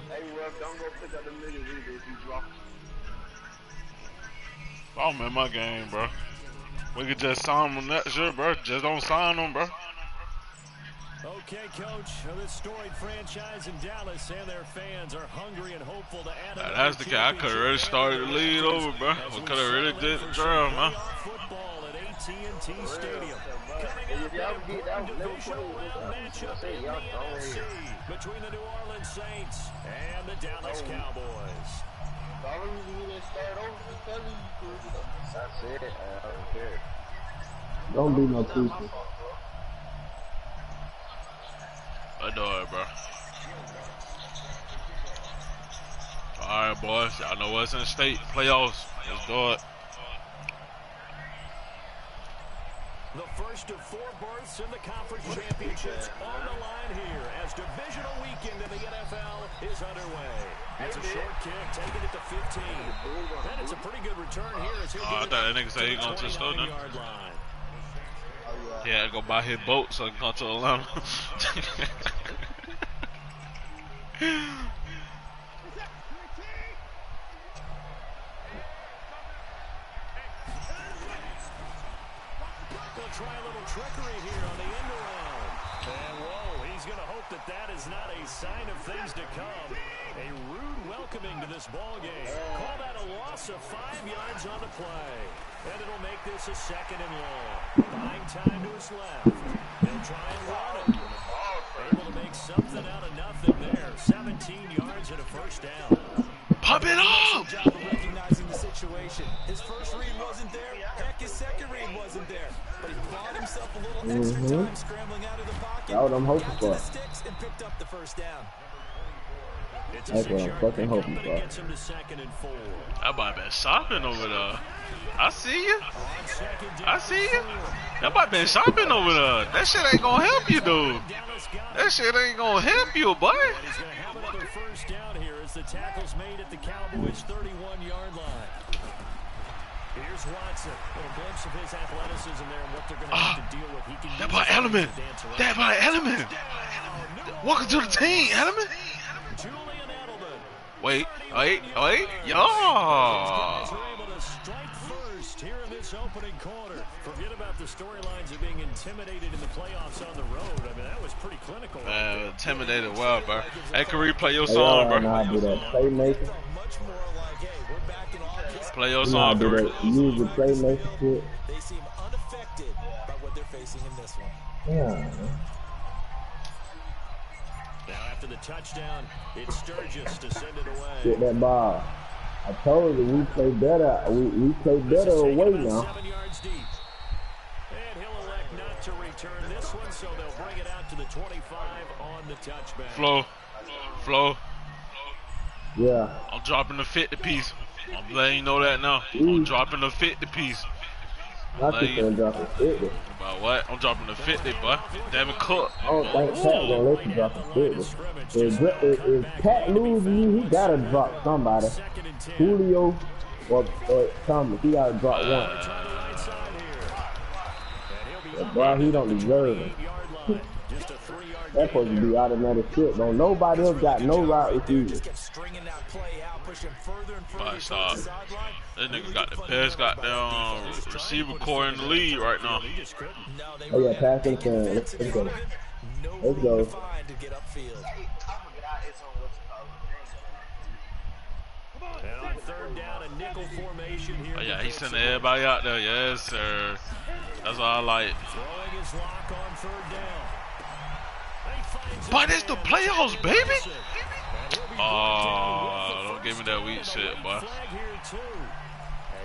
Hey, Ruff, don't go pick up the niggas either if you drop. I don't remember my game, bro. We could just sign them that shit, bro. Just don't sign them, bro. Okay, coach. This storied franchise in Dallas and their fans are hungry and hopeful to add another That's the guy. I could have really started the lead over, bro. We could have really did the drill, man. Football at AT&T Stadium. Coming up, divisional round matchup in the NFC between the New Orleans Saints and the Dallas Cowboys. That's it. I don't care. Don't be no teacher. I know it, bro. Alright, boys. Y'all know what's in the state playoffs. Let's do it. The first of 4 berths in the conference championships on the line here as divisional weekend in the NFL is underway. It's a short kick, taking it to 15. And it's a pretty good return here as he'll I thought that nigga said he going to the store now. He had to go buy his boat so he can come to Atlanta. They'll try a little trickery here on the end around. And whoa, he's going to hope that that is not a sign of things to come. A rude welcoming to this ball game. Call that a loss of 5 yards on the play. And it'll make this a 2nd and long. Buying time to his left. They'll try and run it. Able to make something out of nothing there. 17 yards and a first down. Pop it up! Job of recognizing the situation. His first read wasn't there. Heck, his second read wasn't there. But he bought himself a little extra time scrambling out of the pocket. That's what I'm hoping got for. to the sticks and picked up the first down. That's what I'm fucking hoping for. Gets him to 2nd and 4. That might been shopping over there. I see you. I see you. That might been shopping over there. That shit ain't gonna help you, dude. That shit ain't gonna help you, boy. He's gonna have another first down here as the tackle's made at the Cowboys' 31-yard line. Here's Watson. A little glimpse of his athleticism there and what they're gonna have to deal with. He can That by Element. That by Element. Welcome to the team, Element. Julian Edelman. Wait. Yo. Strike first here in this opening quarter. Forget about the storylines of being intimidated in the playoffs on the road. I mean, that was pretty clinical. Intimidated well, bro. Hey, can replay your song, bro? Nah, do that playmaker. Much more like, hey, we're back in August. Play your Nah, song, do bro. that. Use the playmaker shit. They seem unaffected by what they're facing in this one. Yeah. Now after the touchdown, it's Sturgis to send it away. Get that ball. I told you we play better. We play better away now. 7 yards deep. And he'll elect not to return this one, so they'll bring it out to the 25 on the touchback. Flow. Yeah. I'm dropping the 50 piece. I'm letting you know that now. I'm dropping the 50 piece. Not just gonna drop a 50. About what? I'm dropping the 50, boy. Damn it, Cook. I don't think Pat gonna let you drop a 50. If Pat loses you, he gotta drop somebody. Julio or Thomas, he gotta drop one. But boy, he don't deserve it. That's supposed to be automatic shit. Don't nobody else got no route receiver. Alright, stop. That nigga got the best goddamn receiver core in the league right now. Oh yeah, pass interference. Let's go. Let's go. And on 3rd down, a nickel formation here. Oh yeah, he's sending everybody out there. Yes, sir. That's all I like. Throwing his lock on 3rd down. But it's the playoffs, baby. Oh, don't give me that weak shit, boy.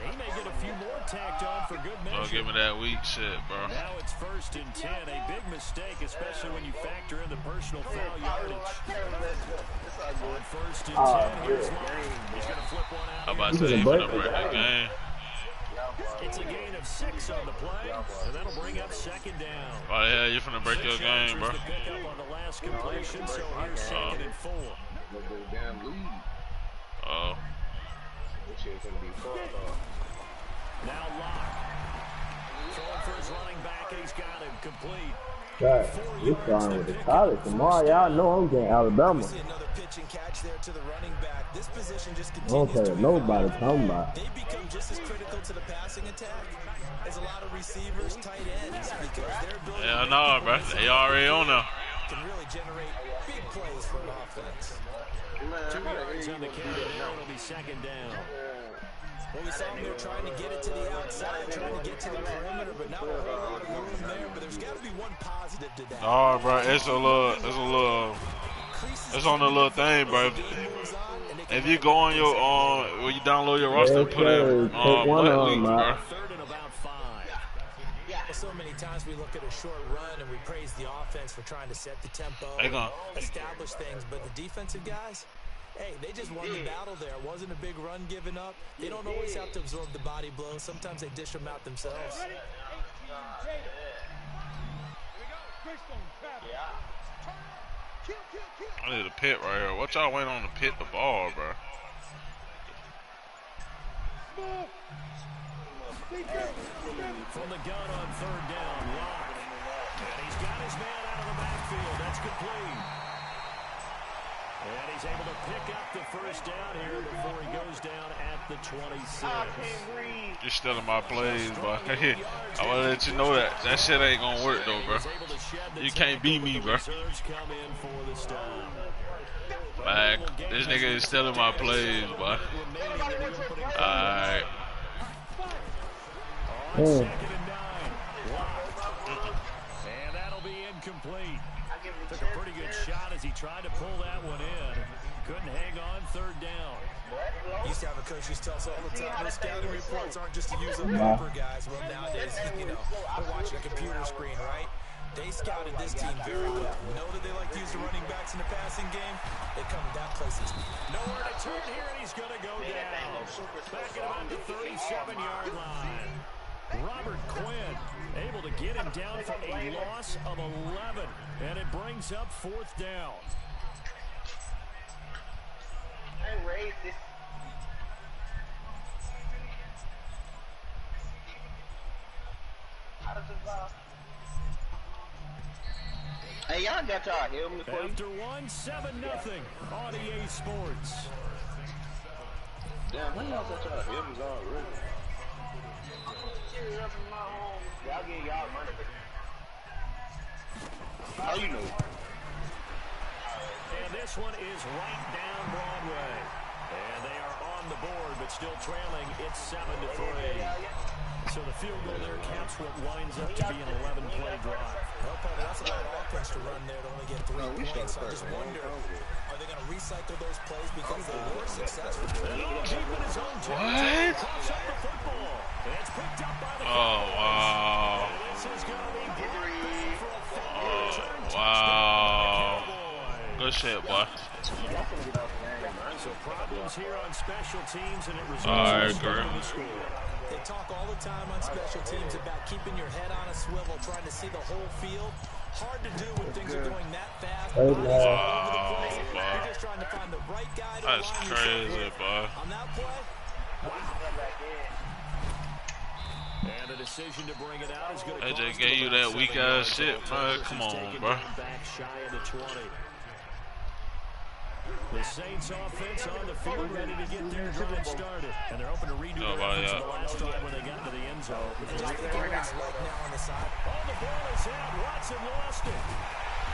He may get a few more tacked on for good measure. Don't give me that weak shit, bro. Now it's 1st and 10. A big mistake, especially when you factor in the personal foul yardage. On 1st and 10, here's Long. He's going to flip one out. How about to say he's going to break that game? It's a gain of 6 on the play, and that'll bring up 2nd down. Oh yeah, you're finna break your game, bro. The pickup on the last completion, so here's 2nd and 4. Oh. Now Locke. Throwing for his running back, and he's got him complete. Right. We're starting with the college tomorrow. Y'all know I'm getting Alabama. See another pitch and catch there to the running back. This position just I don't continues care to what evolve. nobody talking about. They become just as critical to the passing attack as a lot of receivers, tight ends, because their ability Yeah, to no, make bro. people They already on there. can really generate big plays for an offense. 2 yards on the carry there. It'll be second down. Well, we saw them there trying to get it to the outside, trying to get to the perimeter, but not a whole lot of room there. But there's got to be one positive to that. Oh, bro, it's on the little thing, bro. If you go on your when you download your roster, put in Take one mud on, league, bro. man. Third and about 5. Well, so many times we look at a short run and we praise the offense for trying to set the tempo, establish things, but the defensive guys, hey, they just won the battle there. It wasn't a big run given up. They don't always have to absorb the body blows. Sometimes they dish them out themselves. I need a pit right here. What y'all waiting on to pit the ball, bro? From the gun on third down, Locke. And he's got his man out of the backfield. That's complete. And he's able to pick up the first down here before he goes down at the 26. You're stealing my plays, bro. I want to let you know that. That shit ain't going to work, though, bro. You can't beat me, bro. Like, this nigga is stealing my plays, bro. Alright. And that'll be incomplete. Took a pretty good shot as he tried to pull that one in. Couldn't hang on third down. Used to have a coach used to tell us all the time, those scouting reports aren't just to use on paper, guys. Well, nowadays, you know, we're watching a computer screen, right? They scouted this team very well. Know that they like to use the running backs in the passing game? They come to that place. Nowhere to turn here, and he's going to go down. Back at about the 37-yard line. Robert Quinn able to get him down for a loss of 11, and it brings up fourth down. I racist. Hey, y'all got y'all helmets, please? After 1-7-0 on EA Sports. Damn, when y'all got y'all helmets already? Y'all get y'all money. How you know? And this one is right down Broadway. And they are on the board, but still trailing. It's 7-3. So the field goal there caps what winds up to be an 11-play drive. Well, Paul, that's a lot of offense to run there to only get 3 points. I just wonder, are they going to recycle those plays because they were successful? Deep in his own territory. Pops up the football. And it's picked up by the wow. This is going to be brought back for a fumble return Wow. Good shit, boy. So problems here on special teams, and it results I in agree. the score. They talk all the time on special teams about keeping your head on a swivel, trying to see the whole field. Hard to do when things are going that fast. Hey, Bodies man. all over the place. Wow, You're just trying to find the right guy to That's align crazy, yourself with. boy. On that play, And the decision to bring it out is going to They cost just them gave you about that weak 7 ass yards. shit, man. This Come is on, taken bro. back shy of the 20. The Saints offense on the field, ready to get their drive started. And they're hoping to redo their efforts in the last drive when they got into the end zone. just think of his leg now on the side. Oh, the ball is out. Watson lost it.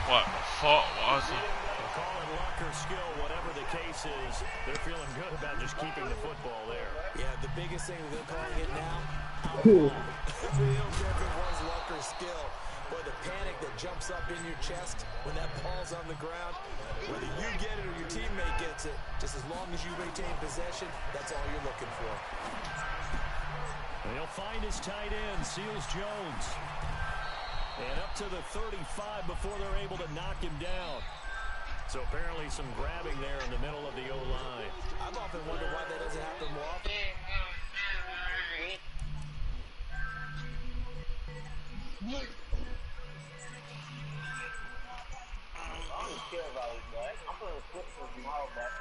What the fuck, Watson? They'll call it luck or skill, whatever the case is. They're feeling good about just keeping the football there. Yeah, the biggest thing that they're calling it now, we don't care if it was luck or skill. Boy, the panic that jumps up in your chest when that ball's on the ground, whether you get it or your teammate gets it, just as long as you retain possession, that's all you're looking for. And he'll find his tight end, Seals Jones. And up to the 35 before they're able to knock him down. So apparently some grabbing there in the middle of the O-line. I've often wondered why that doesn't happen more often. I don't care about it, but I'm playing football tomorrow, but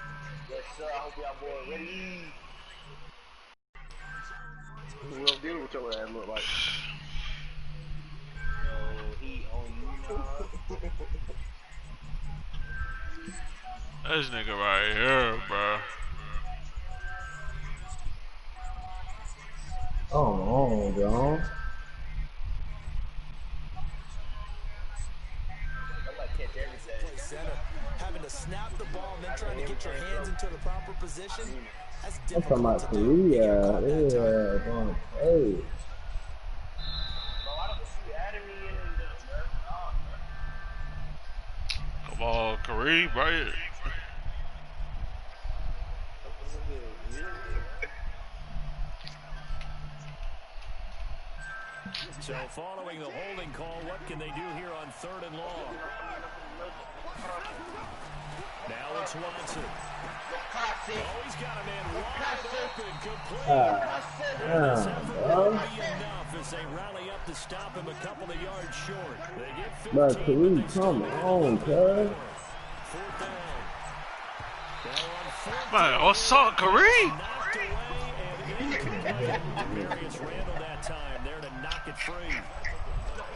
yes, sir, I hope y'all boys ready. We'll deal with your ass look like. So he on you now. This nigga right here, bro. Oh, bro. Play center, having to snap the ball and then trying to get your hands into the proper position. That's I'm talking difficult about to do. He got caught that time. Korea. Hey. Come on, Kareem, right? So following the holding call, what can they do here on 3rd and long? Now it's Watson. Oh, he's got a man wide open, complete. This effort will be enough as they rally up to stop him a couple of yards short. They get 15, But but Kareem, they still come need on, cuz. 4th down. Man, what's up, Kareem? Knocked away and incomplete. Darius Randall that time there to knock it free.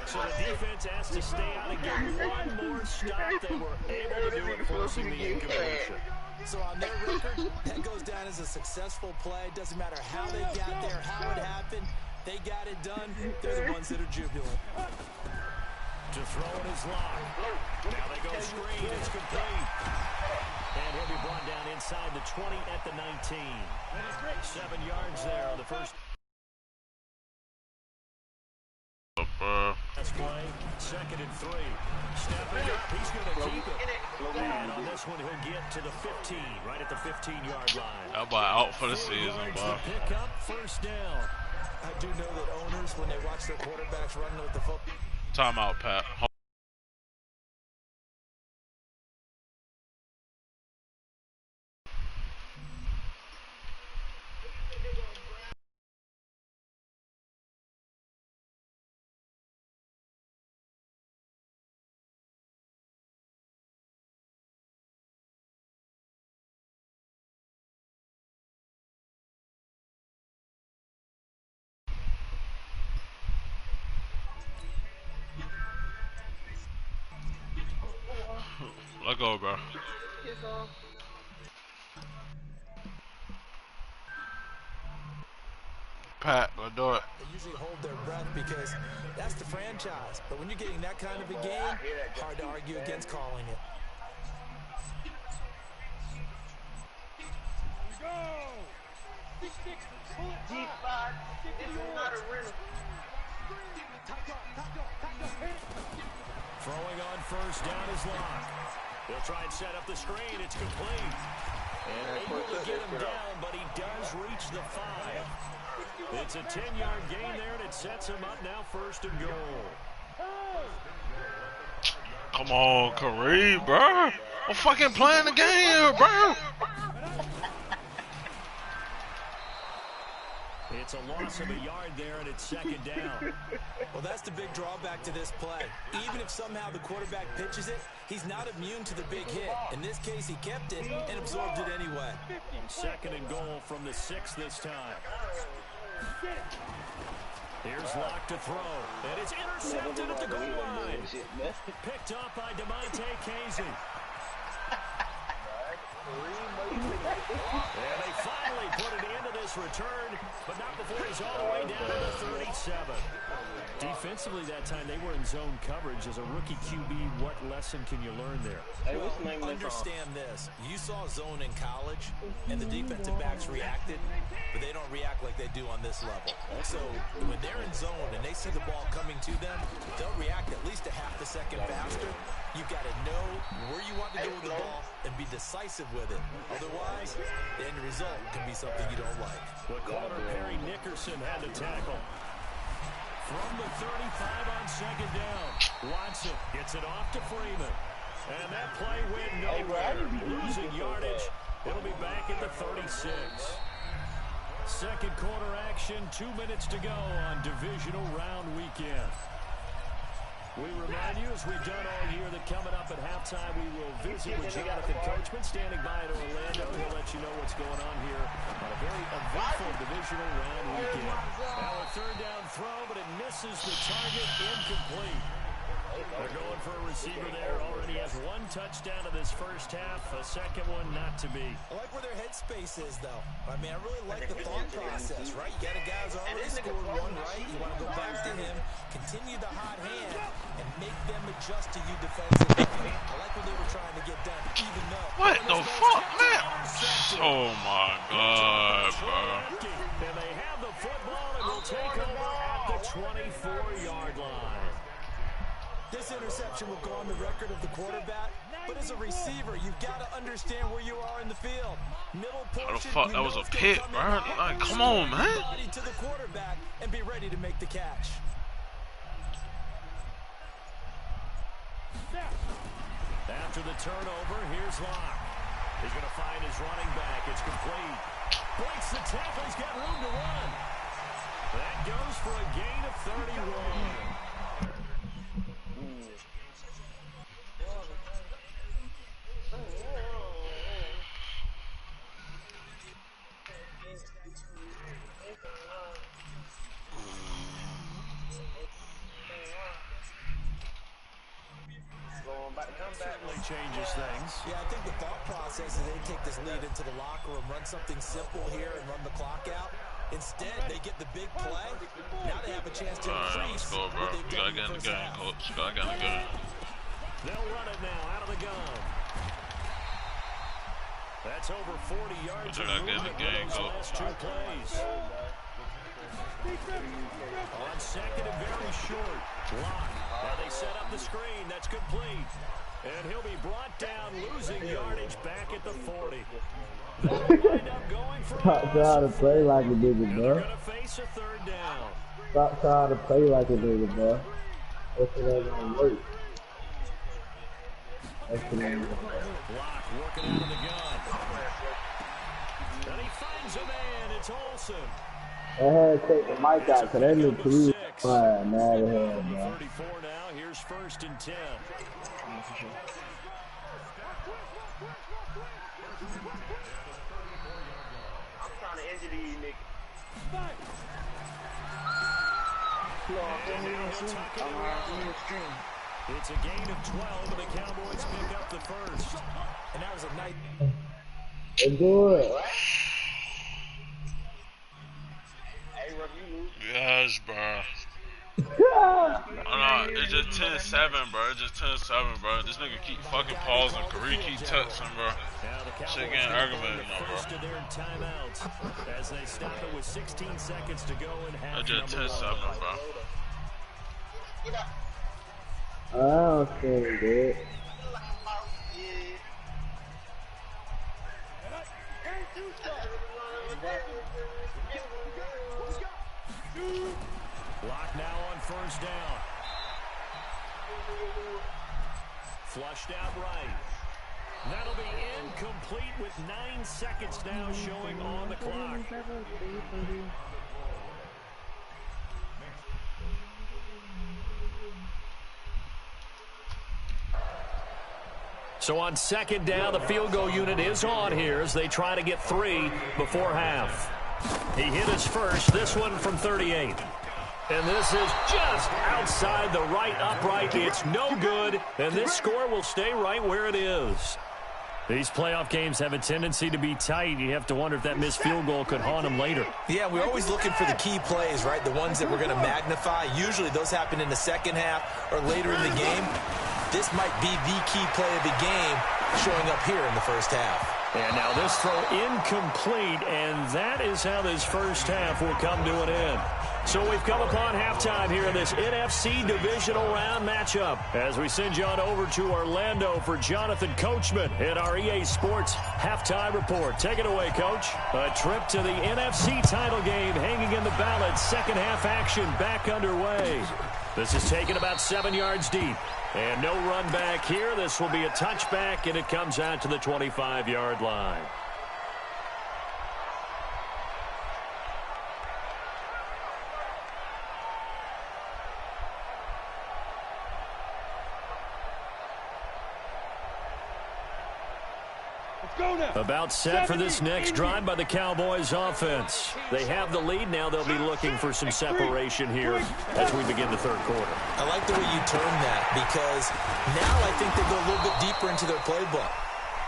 So the defense has to stay out and get one more stop. They were able to do it, forcing the incompletion. So on their record, that goes down as a successful play. Doesn't matter how they got there, how it happened. They got it done. They're the ones that are jubilant. To throw in his lock. Now they go screen. It's complete. And he'll be brought down inside the 20 at the 19. 7 yards there on the first. Let's play. 2nd and 3. Stepping up. He's going to keep it. And on this one, he'll get to the 15, right at the 15-yard line. That boy out for the season, bro. Pick up 1st down. I do know that owners, when they watch their quarterbacks running with the football. Timeout, Pat. Let go, bro. Pat, let's do it. They usually hold their breath because that's the franchise. But when you're getting that kind of a game, hard to argue against calling it. Throwing on 1st down is Locke. He'll try and set up the screen. It's complete. And able to get him down, but he does reach the 5. It's a 10-yard gain there, and it sets him up now 1st and goal. Come on, Kareem, bro. I'm fucking playing the game, bro. It's a loss of a yard there, and it's 2nd down. Well, that's the big drawback to this play. Even if somehow the quarterback pitches it, he's not immune to the big hit. In this case, he kept it and absorbed it anyway. 2nd and goal from the 6 this time. Here's Locke to throw, and it's intercepted at the goal line. Picked up by DeMonte Casey. And they finally put an end to this return, but not before he's all the way down to the 37. Defensively that time, they were in zone coverage. As a rookie QB, what lesson can you learn there? Well, understand this. You saw zone in college, and the defensive backs reacted, but they don't react like they do on this level. So when they're in zone and they see the ball coming to them, they'll react at least a half a second faster. You've got to know where you want to go with the ball and be decisive with it. Otherwise, the end result can be something you don't like. The corner, Perry Nickerson, had to tackle. From the 35 on 2nd down, Watson gets it off to Freeman. And that play went nowhere. Losing yardage. It'll be back at the 36. 2nd quarter action, 2 minutes to go on divisional round weekend. We remind you, as we've done all year, that coming up at halftime, we will visit with Jonathan Coachman, standing by in Orlando. He'll let you know what's going on here on a very eventful divisional round weekend. Now a 3rd down throw, but it misses the target, incomplete. They're going for receiver there already has one touchdown in this first half, a second one not to be. I like where their headspace is, though. I mean, I really like the thought process, right? You got a guy who's already scored one, right? You want to go back to him, continue the hot hand, and make them adjust to you defensively. I like what they were trying to get done, even though... What the fuck, man? Oh, my God, bro. And they have the football and will take over at the 24-yard line. This interception will go on the record of the quarterback, but as a receiver, you've got to understand where you are in the field. Middle portion, How the fuck? That was a pick, bro. Like, come on, man. Body to the quarterback and be ready to make the catch. After the turnover, here's Locke. He's going to find his running back. It's complete. Breaks the tackle. He's got room to run. That goes for a gain of 31. Certainly changes things. Yeah, I think the thought process is they take this lead into the locker room, run something simple here and run the clock out. Instead, they get the big play. Now they have a chance to increase. Let's go, bro. We gotta get in the game, coach. Gotta get in the game. They'll run it now out of the gun. That's over 40 yards. I gotta get in the game, coach. Last two plays. On second and very short. Block. Now they set up the screen. That's complete. And he'll be brought down, losing yardage back at the 40. They'll wind up going for Stop trying to play like a nigga, they're bro. going to face a third down. Stop trying to play like a nigga, bro. That's what ain't gonna work. That's what ain't gonna work. Block working out of the gun. And he finds a man. It's Olsen. I had to take the mic out because that looked too fine, man. Man. 34 now. Here's first and 10. I'm trying to injure these niggas. It's a gain of 12, and the Cowboys pick up the first. And that was a nice... It's good. Hey, review. Yes, bro. It's just 10-7, bro. It's just 10-7, bro. This nigga keep fucking pausing. Kareem keep touching, bro. Shit getting aggravating now, bro. First of their timeouts as they stop it with 16 seconds to go in half. It's just 10-7, bro. I don't think it. Block now on first down. Flushed out right. That'll be incomplete with 9 seconds now showing on the clock. So on second down, the field goal unit is on here as they try to get 3 before half. He hit his first, this one from 38. And this is just outside the right upright. It's no good, and this score will stay right where it is. These playoff games have a tendency to be tight. You have to wonder if that missed field goal could haunt them later. Yeah, we're always looking for the key plays, right? The ones that we're going to magnify. Usually those happen in the second half or later in the game. This might be the key play of the game showing up here in the first half. And now this throw incomplete, and that is how this first half will come to an end. So we've come upon halftime here in this NFC Divisional Round matchup as we send you on over to Orlando for Jonathan Coachman in our EA Sports Halftime Report. Take it away, Coach. A trip to the NFC title game hanging in the balance. Second half action back underway. This is taken about 7 yards deep. And no run back here. This will be a touchback, and it comes out to the 25-yard line. About set for this next drive by the Cowboys offense. They have the lead. Now they'll be looking for some separation here as we begin the third quarter. I like the way you term that because now I think they go a little bit deeper into their playbook.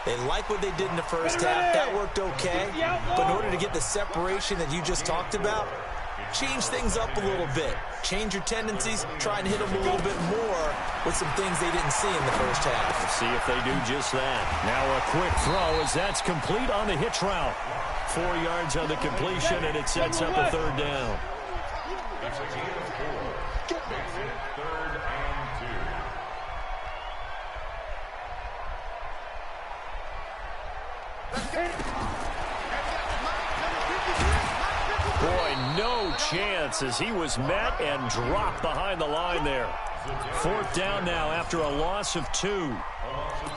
They like what they did in the first half. That worked okay. But in order to get the separation that you just talked about, change things up a little bit. Change your tendencies. Try and hit them a little bit more with some things they didn't see in the first half. Let's see if they do just that. Now a quick throw as that's complete on the hitch route. 4 yards on the completion, and it sets up a third down. Boy, no chance as he was met and dropped behind the line there. Fourth down now after a loss of 2.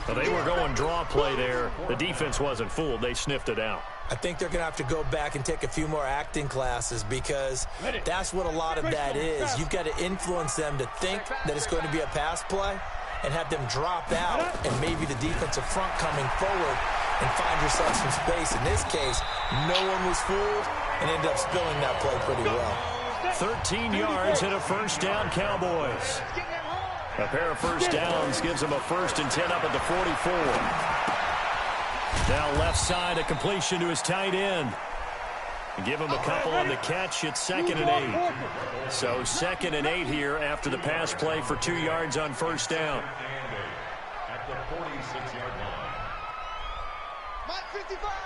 But they were going draw play there. The defense wasn't fooled. They sniffed it out. I think they're going to have to go back and take a few more acting classes because that's what a lot of that is. You've got to influence them to think that it's going to be a pass play and have them drop out and maybe the defensive front coming forward and find yourself some space. In this case, no one was fooled and ended up spilling that play pretty well. 13 yards and a first down, Cowboys. A pair of first downs gives them a 1st and 10 up at the 44. Now left side, a completion to his tight end. Give him a couple on the catch. It's 2nd and 8. So 2nd and 8 here after the pass play for 2 yards on first down. At the 46-yard line.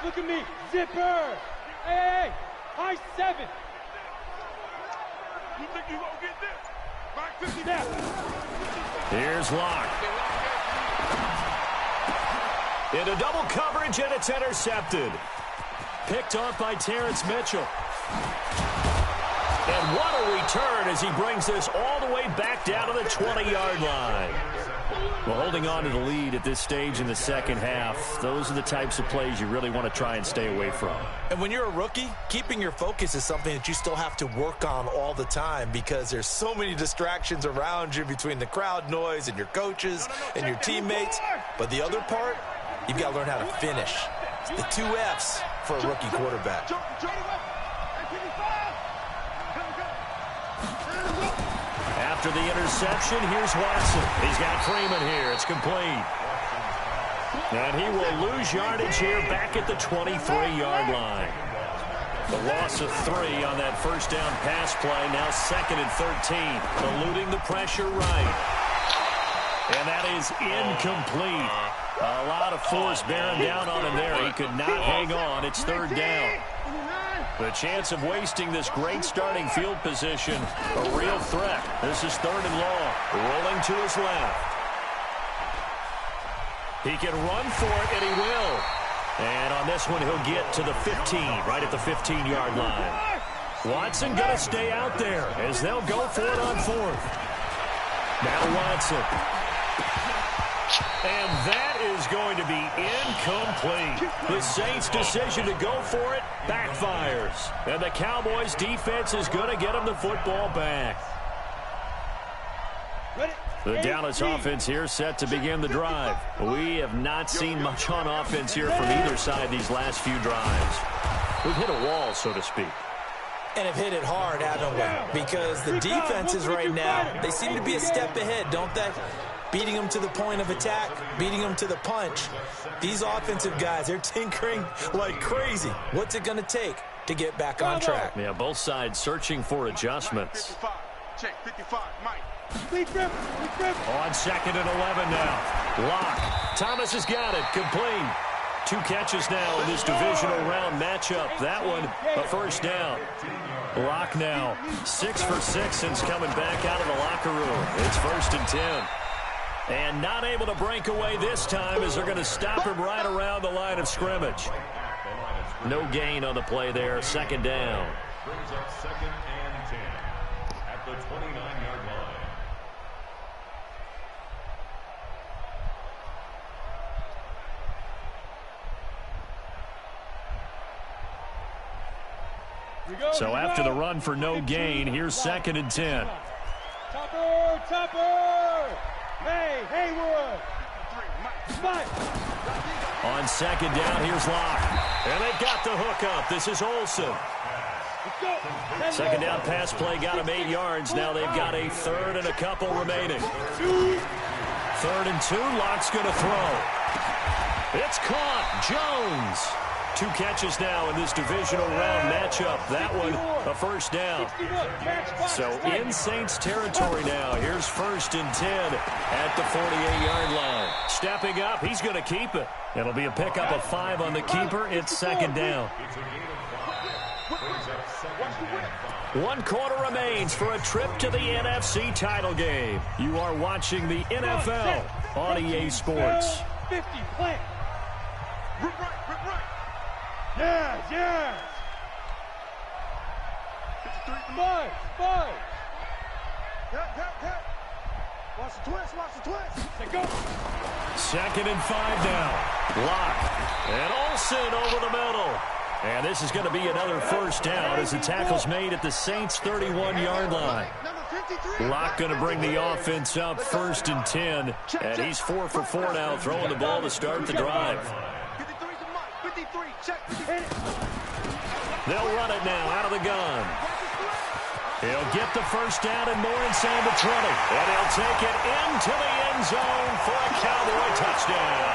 Look at me, zipper. Hey, high 7. You think you gonna get this? Back 50 now. Here's Locke. Into double coverage, and it's intercepted. Picked off by Terrence Mitchell. And what a return as he brings this all the way back down to the 20-yard line. Well, holding on to the lead at this stage in the second half, those are the types of plays you really want to try and stay away from. And when you're a rookie, keeping your focus is something that you still have to work on all the time because there's so many distractions around you between the crowd noise and your coaches and your teammates. But the other part, you've got to learn how to finish. It's the 2 F's for a rookie quarterback. After the interception, here's Watson. He's got Freeman here. It's complete. And he will lose yardage here back at the 23-yard line. The loss of 3 on that first down pass play. Now 2nd and 13. Eluding the pressure right. And that is incomplete. A lot of force bearing down on him there. He could not hang on. It's 3rd down. The chance of wasting this great starting field position, a real threat. This is 3rd and long. Rolling to his left. He can run for it, and he will. And on this one, he'll get to the 15, right at the 15-yard line. Watson going to stay out there as they'll go for it on 4th. Now Watson. And that is going to be incomplete. The Saints' decision to go for it backfires. And the Cowboys' defense is going to get them the football back. The Dallas offense here set to begin the drive. We have not seen much on offense here from either side these last few drives. We've hit a wall, so to speak. And have hit it hard, haven't we? Because the defenses right now, they seem to be a step ahead, don't they? Beating them to the point of attack, beating them to the punch. These offensive guys, they're tinkering like crazy. What's it going to take to get back on track? Yeah, both sides searching for adjustments. 55. Check 55, Mike. On 2nd and 11 now. Locke. Thomas has got it. Complete. 2 catches now in this divisional round matchup. That one, a first down. Locke now 6 for 6 since coming back out of the locker room. It's 1st and 10. And not able to break away this time as they're going to stop him right around the line of scrimmage. No gain on the play there. 2nd down. Brings up 2nd and 10 at the 29-yard line. So after the run for no gain, here's 2nd and 10. Topper! Hey, Haywood! On second down, here's Locke. And they've got the hook up. This is Olsen. Second down pass play got him 8 yards. Now they've got a third and a couple remaining. 3rd and 2. Locke's going to throw. It's caught. Jones. 2 catches now in this divisional round matchup. That one, a first down. So in Saints territory now. Here's 1st and 10 at the 48-yard line. Stepping up, he's going to keep it. It'll be a pickup of 5 on the keeper. It's 2nd down. 1 quarter remains for a trip to the NFC title game. You are watching the NFL on EA Sports. 50, plant. Yes, yes. 5. Watch the twist, watch the twist. Go. 2nd and 5 now. Locke. And Olsen over the middle. And this is going to be another first down as the tackle's made at the Saints' 31-yard line. Locke going to bring the offense up 1st and 10. And he's 4 for 4 now, throwing the ball to start the drive. They'll run it now out of the gun. He'll get the first down and more inside the 20. And he'll take it into the end zone for a Cowboy touchdown.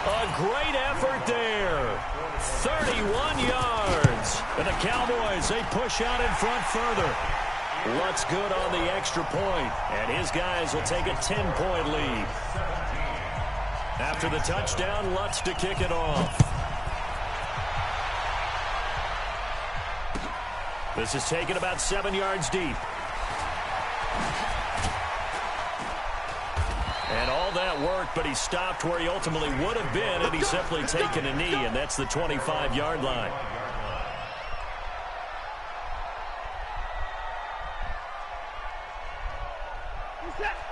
A great effort there. 31 yards. And the Cowboys, they push out in front further. Lutz good on the extra point. And his guys will take a 10-point lead. After the touchdown, Lutz to kick it off. This is taken about 7 yards deep. And all that work, but he stopped where he ultimately would have been, and he's simply taken a knee, and that's the 25-yard line.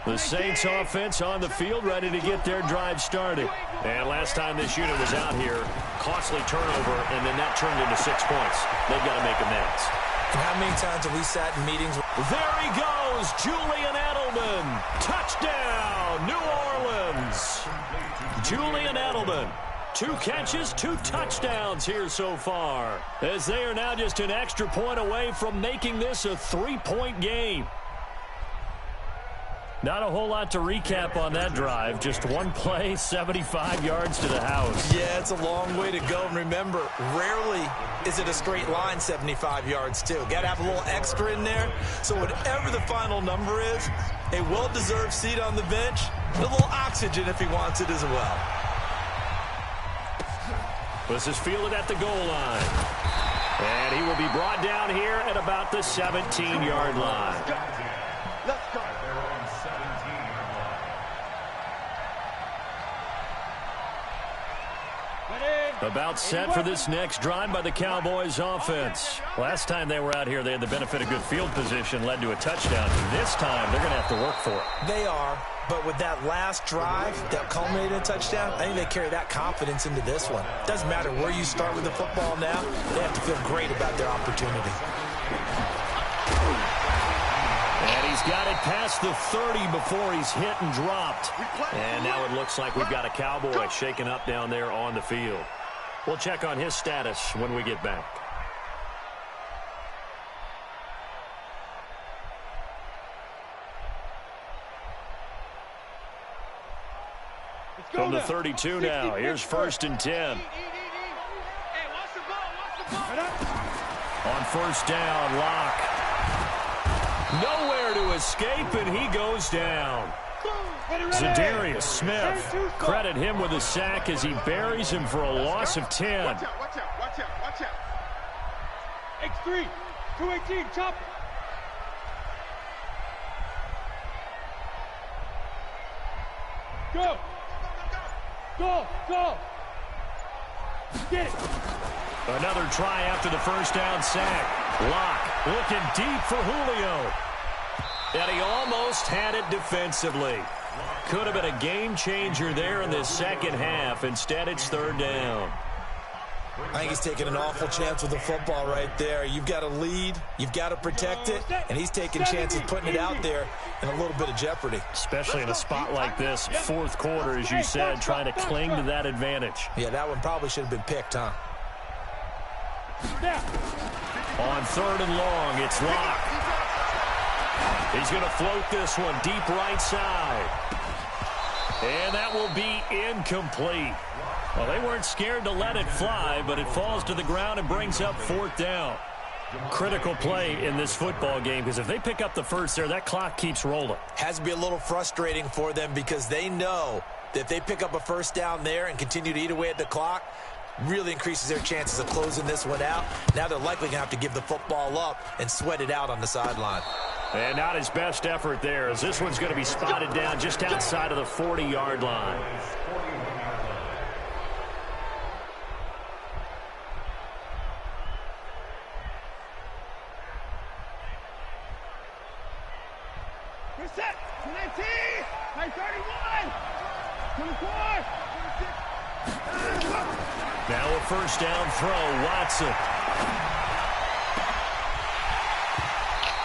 The Saints offense on the field, ready to get their drive started. And last time this unit was out here, costly turnover, and then that turned into 6 points. They've got to make amends. And how many times have we sat in meetings? There he goes, Julian Edelman. Touchdown, New Orleans. Julian Edelman. 2 catches, 2 touchdowns here so far, as they are now just an extra point away from making this a 3-point game. Not a whole lot to recap on that drive. Just 1 play, 75 yards to the house. Yeah, it's a long way to go. And remember, rarely is it a straight line 75 yards, too. Got to have a little extra in there. So whatever the final number is, a well-deserved seat on the bench, a little oxygen if he wants it as well. This is fielded at the goal line. And he will be brought down here at about the 17-yard line. Let's go. About set for this next drive by the Cowboys offense. Last time they were out here, they had the benefit of good field position, led to a touchdown. This time, they're going to have to work for it. They are, but with that last drive that culminated in a touchdown, I think they carry that confidence into this one. Doesn't matter where you start with the football now, they have to feel great about their opportunity. And he's got it past the 30 before he's hit and dropped. And now it looks like we've got a Cowboy shaken up down there on the field. We'll check on his status when we get back. From the 32 now, here's 1st and 10. On 1st down, Locke. Nowhere to escape, and he goes down. Zadarius Smith, credit him with a sack as he buries him for a loss of 10. Watch out. X3, 218, chop. Go. Get it. Another try after the first down sack. Locke looking deep for Julio. And he almost had it defensively. Could have been a game changer there in the second half. Instead, it's 3rd down. I think he's taking an awful chance with the football right there. You've got to lead, you've got to protect it, and he's taking chances putting it out there in a little bit of jeopardy. Especially in a spot like this, fourth quarter, as you said, trying to cling to that advantage. Yeah, that one probably should have been picked, huh? On 3rd and long, it's Locke. He's going to float this one deep right side. And that will be incomplete. Well, they weren't scared to let it fly, but it falls to the ground and brings up 4th down. Critical play in this football game, because if they pick up the first there, that clock keeps rolling. Has to be a little frustrating for them because they know that if they pick up a first down there and continue to eat away at the clock, really increases their chances of closing this one out. Now they're likely going to have to give the football up and sweat it out on the sideline. And not his best effort there, as this one's going to be spotted down just outside of the 40-yard line. Set. 19. 31. 24. Now a first down throw, Watson.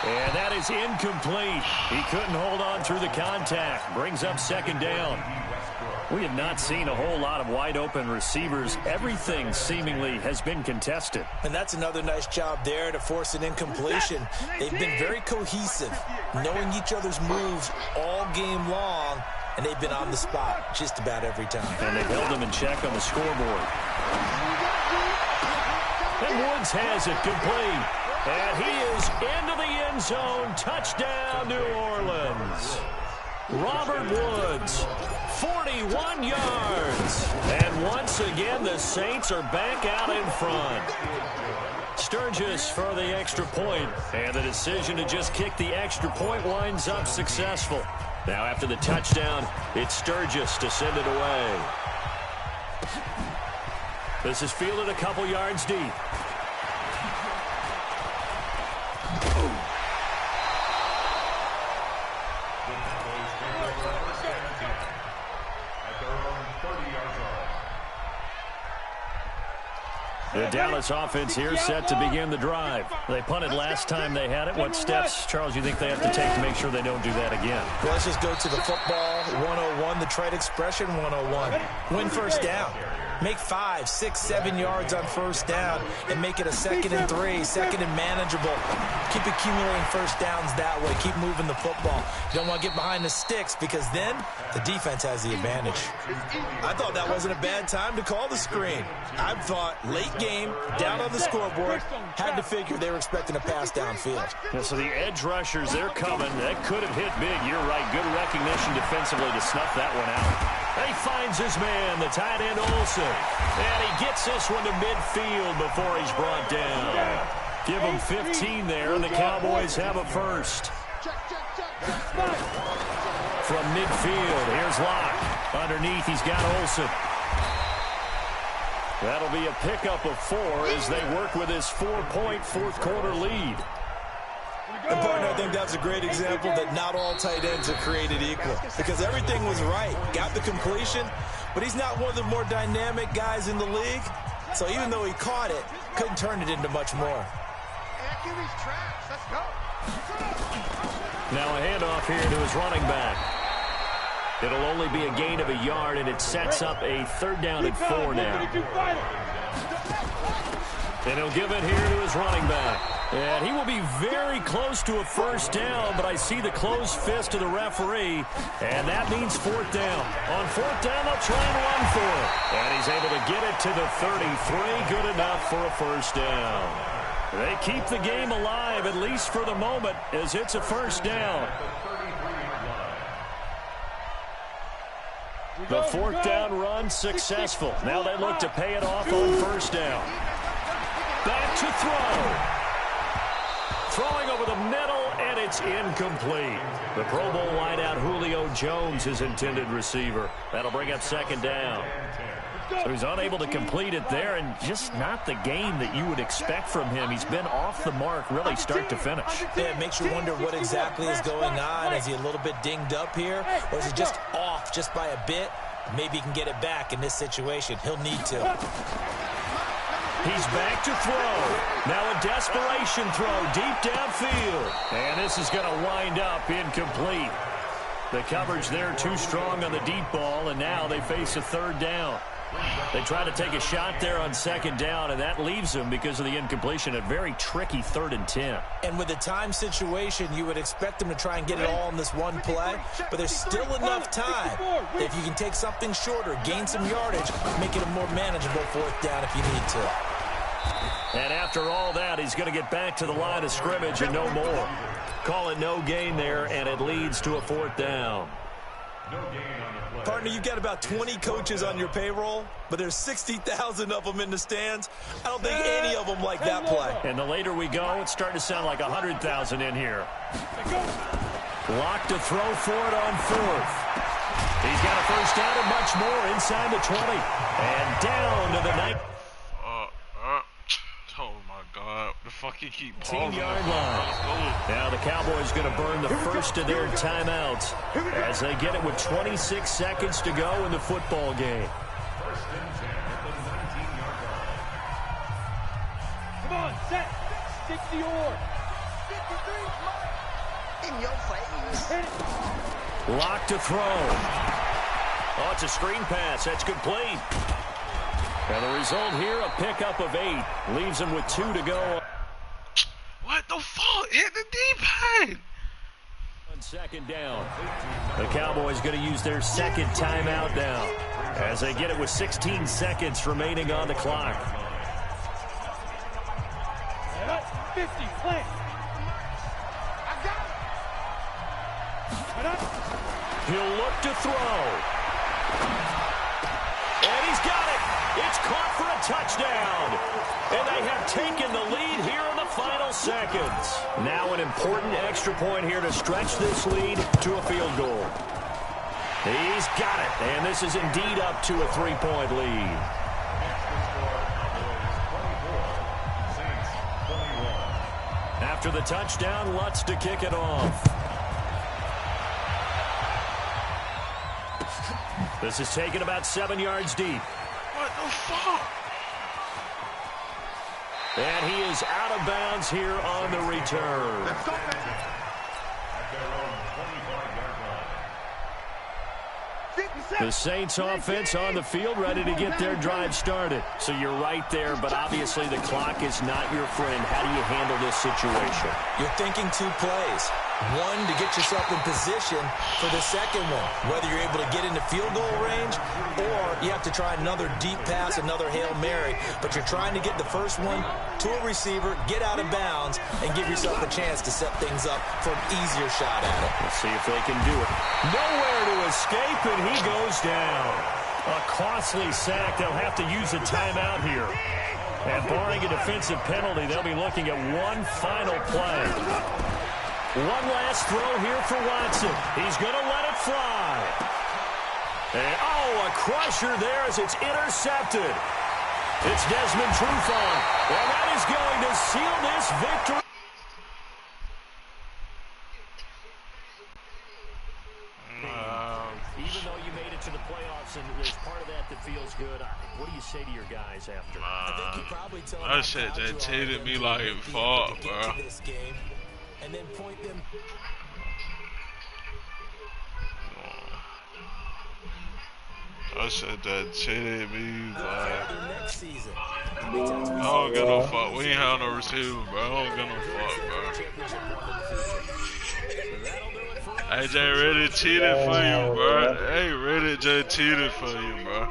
And that is incomplete. He couldn't hold on through the contact. Brings up 2nd down. We have not seen a whole lot of wide-open receivers. Everything seemingly has been contested. And that's another nice job there to force an incompletion. They've been very cohesive, knowing each other's moves all game long, and they've been on the spot just about every time. And they've held them in check on the scoreboard. And Woods has it complete. And he is into the end zone. Touchdown, New Orleans. Robert Woods, 41 yards. And once again, the Saints are back out in front. Sturgis for the extra point. And the decision to just kick the extra point winds up successful. Now after the touchdown, it's Sturgis to send it away. This is fielded a couple yards deep. The Dallas offense here set to begin the drive. They punted last time they had it. What steps, Charles, you think they have to take to make sure they don't do that again? Well, let's just go to the football 101, the trade expression 101. Win first down. Make 5, 6, 7 yards on first down and make it a 2nd and 3, 2nd and manageable. Keep accumulating first downs that way. Keep moving the football. You don't want to get behind the sticks because then the defense has the advantage. I thought that wasn't a bad time to call the screen. I thought late game, down on the scoreboard, had to figure they were expecting a pass downfield. Yeah, so the edge rushers, they're coming. That could have hit big. You're right. Good recognition defensively to snuff that one out. He finds his man, the tight end Olsen. And he gets this one to midfield before he's brought down. Give him 15 there, and the Cowboys have a first. From midfield, here's Locke. Underneath, he's got Olsen. That'll be a pickup of 4 as they work with his 4-point fourth-quarter lead. And partner, I think that's a great example that not all tight ends are created equal because everything was right. Got the completion, but he's not one of the more dynamic guys in the league. So even though he caught it, couldn't turn it into much more. Now a handoff here to his running back. It'll only be a gain of a yard, and it sets up a 3rd down and 4 now. And he'll give it here to his running back. And he will be very close to a first down, but I see the closed fist of the referee, and that means 4th down. On 4th down, they'll try and run for it. And he's able to get it to the 33, good enough for a first down. They keep the game alive, at least for the moment, as it's a first down. The 4th down run successful. Now they look to pay it off on first down. Back to throw. Throwing over the middle, and it's incomplete. The Pro Bowl wideout Julio Jones, his intended receiver. That'll bring up 2nd down. So he's unable to complete it there, and just not the game that you would expect from him. He's been off the mark really start to finish. Yeah, it makes you wonder what exactly is going on. Is he a little bit dinged up here, or is he just off just by a bit? Maybe he can get it back in this situation. He'll need to. He's back to throw. Now a desperation throw deep downfield. And this is going to wind up incomplete. The coverage there too strong on the deep ball, and now they face a third down. They try to take a shot there on second down, and that leaves them, because of the incompletion, a very tricky 3rd and 10. And with the time situation, you would expect them to try and get it all in this one play, but there's still enough time that if you can take something shorter, gain some yardage, make it a more manageable 4th down if you need to. And after all that, he's going to get back to the line of scrimmage and no more. Call it no gain there, and it leads to a 4th down. Partner, you've got about 20 coaches on your payroll, but there's 60,000 of them in the stands. I don't think any of them like that play. And the later we go, it's starting to sound like 100,000 in here. Lock to throw for it on 4th. He's got a first down and much more inside the 20. And down to the 9. Oh my God! The fuck you keep 10-yard line. Now the Cowboys going to burn the first of their timeouts as they get it with 26 seconds to go in the football game. Come on, set. Stick the oar. In your face. Lock to throw. Oh, it's a screen pass. That's complete. And the result here, a pickup of 8. Leaves him with 2 to go. What the fuck? Hit the D-pad. On second down. The Cowboys going to use their second timeout now as they get it with 16 seconds remaining on the clock. 50, plant. He'll look to throw. And he's got it. It's caught for a touchdown. And they have taken the lead here in the final seconds. Now an important extra point here to stretch this lead to a field goal. He's got it. And this is indeed up to a 3-point lead. After the touchdown, Lutz to kick it off. This is taken about 7 yards deep. What the fuck? And he is out of bounds here on the return. At their own 25-yard line. The Saints offense on the field, ready to get their drive started. So you're right there, but obviously the clock is not your friend. How do you handle this situation? You're thinking 2 plays. One, to get yourself in position for the second one, whether you're able to get into field goal range or you have to try another deep pass, another Hail Mary, but you're trying to get the first one to a receiver, get out of bounds, and give yourself a chance to set things up for an easier shot at it. Let's see if they can do it. Nowhere to escape, and he goes down. A costly sack. They'll have to use a timeout here. And barring a defensive penalty, they'll be looking at one final play. One last throw here for Watson. He's going to let it fly. And, oh, a crusher there as it's intercepted. It's Desmond Trufant. And that is going to seal this victory. Even though you made it to the playoffs and there's part of that that feels good, what do you say to your guys after? I think you probably tell them That shit just cheated me like fuck, bro. And then point them. That shit just cheated me, bro. Next season. I don't give no fuck. We ain't have no receiver, bro. I don't give no fuck, bro. AJ really cheated for you, bro. Hey, really just cheated for you, bro.